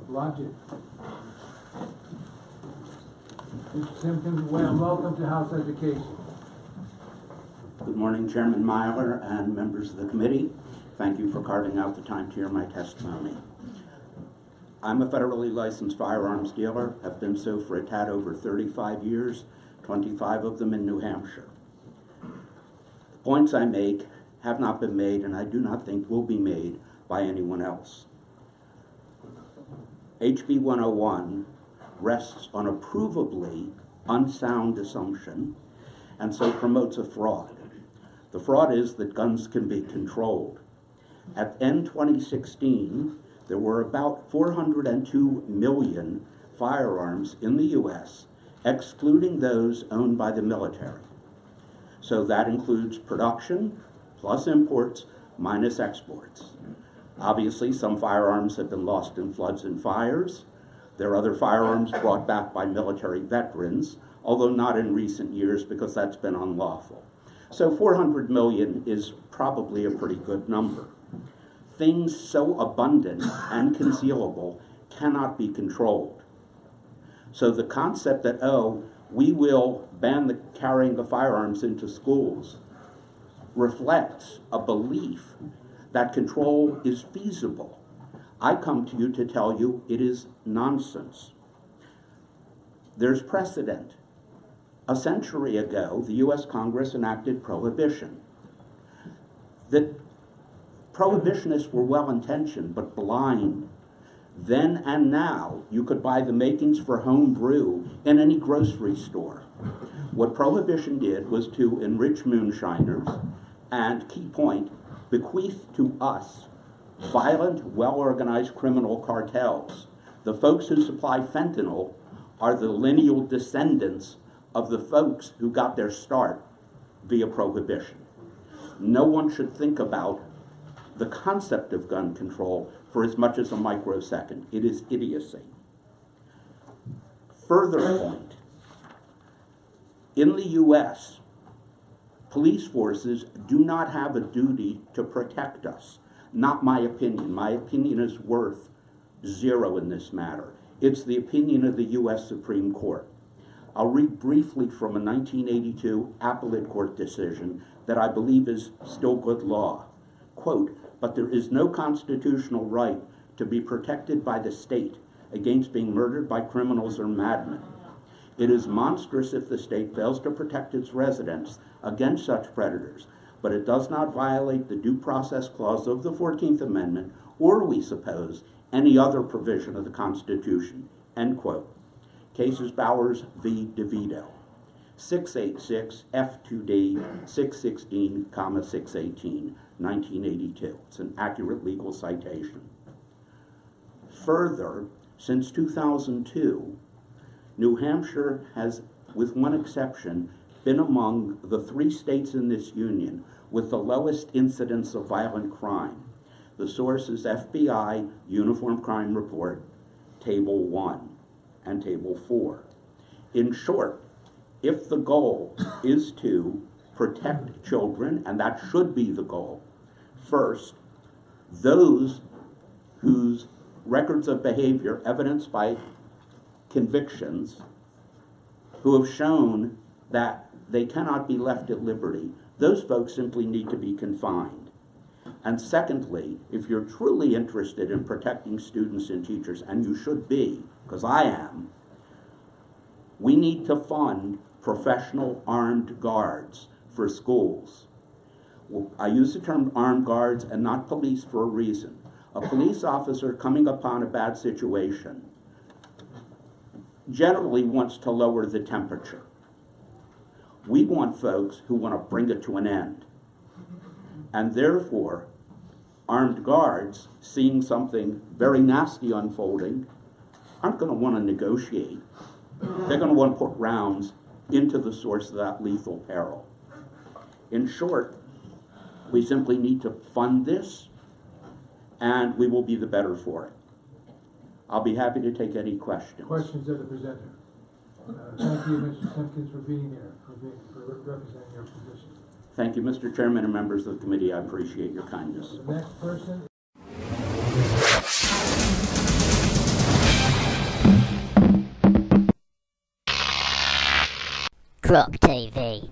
Logic. Mr. Sippkin, welcome to House Education. Good morning, Chairman Myler and members of the committee. Thank you for carving out the time to hear my testimony. I'm a federally licensed firearms dealer, have been so for a tad over 35 years, 25 of them in New Hampshire. The points I make have not been made, and I do not think will be made by anyone else. HB101 rests on a provably unsound assumption and so promotes a fraud. The fraud is that guns can be controlled. At end 2016, there were about 402 million firearms in the U.S., excluding those owned by the military. So that includes production, plus imports, minus exports. Obviously, some firearms have been lost in floods and fires. There are other firearms brought back by military veterans, although not in recent years because that's been unlawful. So 400 million is probably a pretty good number. Things so abundant and concealable cannot be controlled. So the concept that, we will ban the carrying of firearms into schools reflects a belief that control is feasible. I come to you to tell you it is nonsense. There's precedent. A century ago, the U.S. Congress enacted prohibition. The prohibitionists were well-intentioned but blind. Then and now, you could buy the makings for home brew in any grocery store. What prohibition did was to enrich moonshiners and, key point, bequeath to us violent, well-organized criminal cartels. The folks who supply fentanyl are the lineal descendants of the folks who got their start via prohibition. No one should think about the concept of gun control for as much as a microsecond. It is idiocy. Further point, in the U.S., police forces do not have a duty to protect us. Not my opinion. My opinion is worth zero in this matter. It's the opinion of the U.S. Supreme Court. I'll read briefly from a 1982 appellate court decision that I believe is still good law. Quote, "But there is no constitutional right to be protected by the state against being murdered by criminals or madmen. It is monstrous if the state fails to protect its residents against such predators, but it does not violate the Due Process Clause of the 14th Amendment, or, we suppose, any other provision of the Constitution." End quote. Cases Bowers v. DeVito, 686 F2D 616, 618, 1982. It's an accurate legal citation. Further, since 2002, New Hampshire has, with one exception, been among the 3 states in this union with the lowest incidence of violent crime. The source is FBI Uniform Crime Report, Table 1 and Table 4. In short, if the goal is to protect children, and that should be the goal, first, those whose records of behavior evidenced by convictions, who have shown that they cannot be left at liberty, those folks simply need to be confined. And secondly, if you're truly interested in protecting students and teachers, and you should be, because I am, we need to fund professional armed guards for schools. Well, I use the term armed guards and not police for a reason. A police officer coming upon a bad situation generally wants to lower the temperature. We want folks who want to bring it to an end. And therefore, armed guards, seeing something very nasty unfolding, aren't going to want to negotiate. They're going to want to put rounds into the source of that lethal peril. In short, we simply need to fund this, and we will be the better for it. I'll be happy to take any questions. Questions of the presenter. Thank you, Mr. Sippkin, for being here, for representing your position. Thank you, Mr. Chairman and members of the committee. I appreciate your kindness. The next person Truck TV.